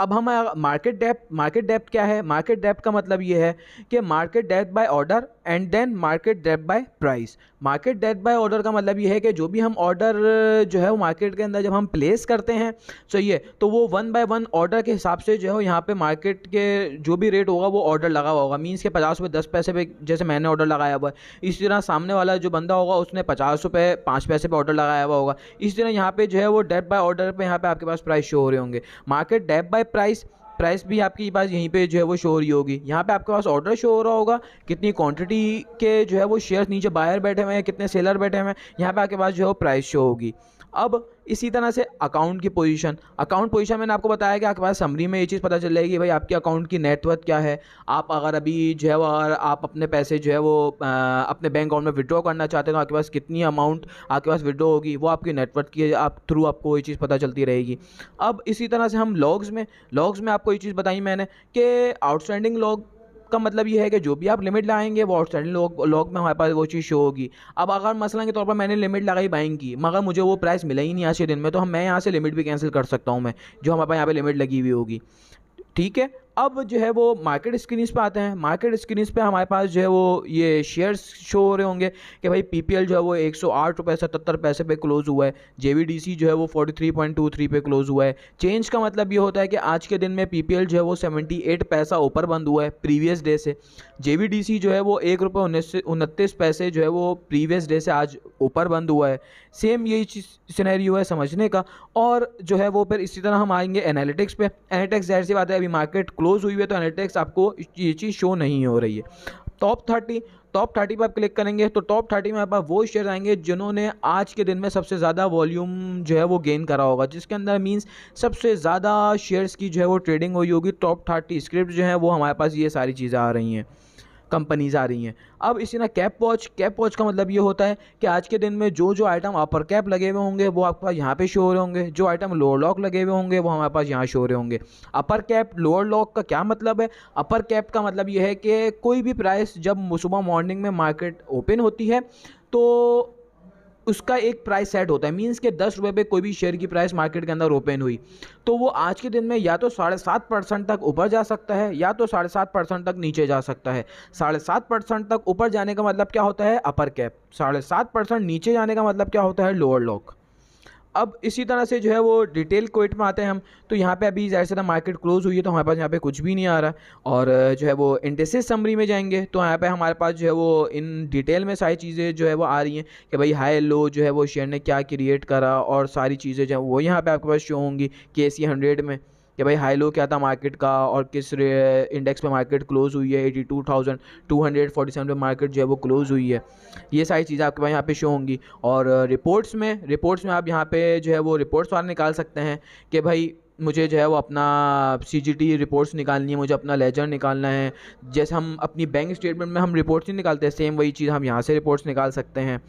अब हम market depth क्या है? मार्केट डेप्थ का मतलब ये है कि market depth by order and then market depth by price. Market depth by order का मतलब ये है कि जो भी हम ऑर्डर जो है वो मार्केट के अंदर जब हम प्लेस करते हैं, सही है, तो वो 1 बाय 1 ऑर्डर के हिसाब से जो है यहाँ पे मार्केट के जो भी रेट होगा वो ऑर्डर लगा हुआ होगा। मीन्स के 50 रुपये 10 पैसे पे जैसे मैंने ऑर्डर लगाया हुआ है, इसी तरह सामने वाला जो बंदा होगा उसने 50 रुपये 5 पैसे पे ऑर्डर लगाया हुआ होगा। इसी तरह यहाँ पे जो है वो डेप्थ बाय ऑर्डर पे यहाँ पे आपके पास प्राइस शो हो रहे होंगे। Market depth by price, price भी आपके पास यहीं पे जो है वो शो हो रही होगी। यहाँ पे आपके पास ऑर्डर शो हो रहा होगा, कितनी क्वांटिटी के जो है वो शेयर्स नीचे बायर बैठे हुए हैं, कितने सेलर बैठे हुए हैं, यहाँ पे आपके पास जो है वो प्राइस शो होगी। अब इसी तरह से अकाउंट की पोजीशन, अकाउंट पोजीशन मैंने आपको बताया कि आपके पास समरी में ये चीज़ पता चल जाएगी भाई आपके अकाउंट की नेटवर्थ क्या है। आप अगर अभी जो है वो अगर आप अपने पैसे जो है वो अपने बैंक अकाउंट में विड्रॉ करना चाहते हैं तो आपके पास कितनी अमाउंट आपके पास विड्रॉ होगी, वो आपकी नेटवर्थ की आप थ्रू आपको ये चीज़ पता चलती रहेगी। अब इसी तरह से हम लॉग्स में आपको ये चीज़ बताई मैंने कि आउटस्टैंडिंग लॉग का मतलब ये है कि जो भी आप लिमिट लगाएंगे वो आउटस्टैंडिंग लॉग में हमारे पास वो चीज़ शो होगी। अब अगर मसलन के तौर पर मैंने लिमिट लगाई बाइंग की मगर मुझे वो प्राइस मिला ही नहीं आज के दिन में, तो मैं यहाँ से लिमिट भी कैंसिल कर सकता हूँ, मैं जो हमारे पास यहाँ पे लिमिट लगी हुई होगी। ठीक है, अब जो है वो मार्केट स्क्रीन्स पे आते हैं। मार्केट स्क्रीन्स पे हमारे पास जो है वो ये शेयर्स शो हो रहे होंगे कि भाई पीपीएल जो है वो 108 रुपये 77 पैसे पे क्लोज हुआ है, जेवीडीसी जो है वो 43.23 पे क्लोज हुआ है। चेंज का मतलब ये होता है कि आज के दिन में पीपीएल जो है वो 78 पैसा ऊपर बंद हुआ है प्रीवियस डे से, जेवीडीसी जो है वो 1 रुपये 29 पैसे जो है वो प्रीवियस डे से आज ऊपर बंद हुआ है। सेम यही चीज़ सिनेरियो है समझने का। और जो है वो फिर इसी तरह हम आएंगे एनालिटिक्स पे। एनालिटिक्स जाहिर सी बात है अभी मार्केट क्लोज हुई है तो एनालिटिक्स आपको ये चीज़ शो नहीं हो रही है। टॉप 30 पर आप क्लिक करेंगे तो टॉप 30 में आप वो शेयर आएंगे जिन्होंने आज के दिन में सबसे ज़्यादा वॉल्यूम जो है वो गेन करा होगा, जिसके अंदर मींस सबसे ज़्यादा शेयर्स की जो है वो ट्रेडिंग हुई होगी। टॉप 30 स्क्रिप्ट जो है वो हमारे पास ये सारी चीज़ें आ रही हैं, कंपनीज आ रही हैं। अब इसी ना कैप वॉच का मतलब ये होता है कि आज के दिन में जो जो आइटम अपर कैप लगे हुए होंगे वो आपके पास यहाँ पे शो हो रहे होंगे, जो आइटम लोअर लॉक लगे हुए होंगे वो हमारे पास यहाँ शो हो रहे होंगे। अपर कैप लोअर लॉक का क्या मतलब है? अपर कैप का मतलब ये है कि कोई भी प्राइस जब सुबह मॉर्निंग में मार्केट ओपन होती है तो उसका एक प्राइस सेट होता है। मींस के 10 रुपये पे कोई भी शेयर की प्राइस मार्केट के अंदर ओपन हुई तो वो आज के दिन में या तो 7.5% तक ऊपर जा सकता है या तो 7.5% तक नीचे जा सकता है। 7.5% तक ऊपर जाने का मतलब क्या होता है? Upper cap. 7.5% नीचे जाने का मतलब क्या होता है? Lower lock. अब इसी तरह से जो है वो डिटेल क्विट में आते हैं हम, तो यहाँ पे अभी ज़ाहिर सी बात मार्केट क्लोज हुई है तो हमारे पास यहाँ पे कुछ भी नहीं आ रहा। और जो है वो इंडेक्सेस समरी में जाएंगे तो यहाँ पे हमारे पास जो है वो इन डिटेल में सारी चीज़ें जो है वो आ रही हैं कि भाई हाई लो जो है वो शेयर ने क्या क्रिएट करा और सारी चीज़ें जो है वो यहाँ पे आपके पास शो होंगी KSE 100 में कि भाई हाई लो क्या था मार्केट का और किस इंडेक्स पे मार्केट क्लोज हुई है। 82,247 पे मार्केट जो है वो क्लोज हुई है। ये सारी चीज़ें आपके पास यहाँ पे शो होंगी। और रिपोर्ट्स में आप यहाँ पे जो है वो रिपोर्ट्स वाले निकाल सकते हैं कि भाई मुझे जो है वो अपना CGT रिपोर्ट्स निकालनी है, मुझे अपना लेजर निकालना है। जैसे हम अपनी बैंक स्टेटमेंट में हम रिपोर्ट्स नहीं निकालते, सेम वही चीज़ हम यहाँ से रिपोर्ट्स निकाल सकते हैं।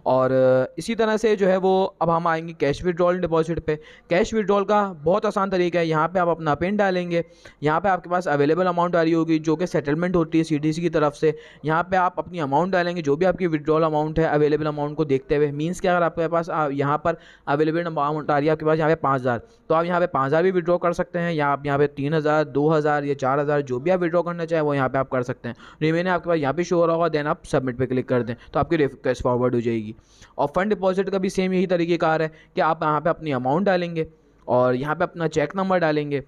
और इसी तरह से जो है वो अब हम आएंगे कैश विड्रॉल डिपॉजिट पे। कैश विड्रॉल का बहुत आसान तरीका है, यहाँ पे आप अपना पिन डालेंगे, यहाँ पे आपके पास अवेलेबल अमाउंट आ रही होगी जो कि सेटलमेंट होती है CDC की तरफ से। यहाँ पे आप अपनी अमाउंट डालेंगे, जो भी आपकी विड्रॉल अमाउंट है अवेलेबल अमाउंट को देखते हुए। मीन्स कि अगर आपके पास यहाँ पर अवेलेबल अमाउंट आ रही है आपके पास यहाँ पे 5,000, तो आप यहाँ पे 5,000 भी विड्रॉ कर सकते हैं, या आप यहाँ पे 3,000 2,000 या 4,000 जो भी आप विड्रॉ करना चाहें वो यहाँ पे आप कर सकते हैं। रिमेन आपके पास यहाँ पे शो हो रहा होगा, देन आप सबमिट पे क्लिक कर दें तो आपकी रिक्वेस्ट फॉरवर्ड हो जाएगी। और फंड डिपॉजिट का भी सेम यही तरीक़ेकार है कि आप यहाँ पे अपनी अमाउंट डालेंगे और यहाँ पे अपना चेक नंबर डालेंगे,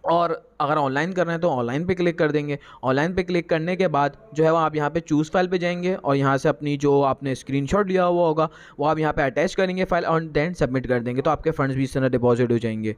और अगर ऑनलाइन कर रहे हैं तो ऑनलाइन पे क्लिक कर देंगे। ऑनलाइन पे क्लिक करने के बाद जो है वो आप यहाँ पे चूज़ फाइल पे जाएंगे और यहाँ से अपनी जो आपने स्क्रीनशॉट लिया हुआ होगा वो आप यहाँ पे अटैच करेंगे फाइल और देन सबमिट कर देंगे तो आपके फंड्स भी इस तरह डिपॉजिट हो जाएंगे।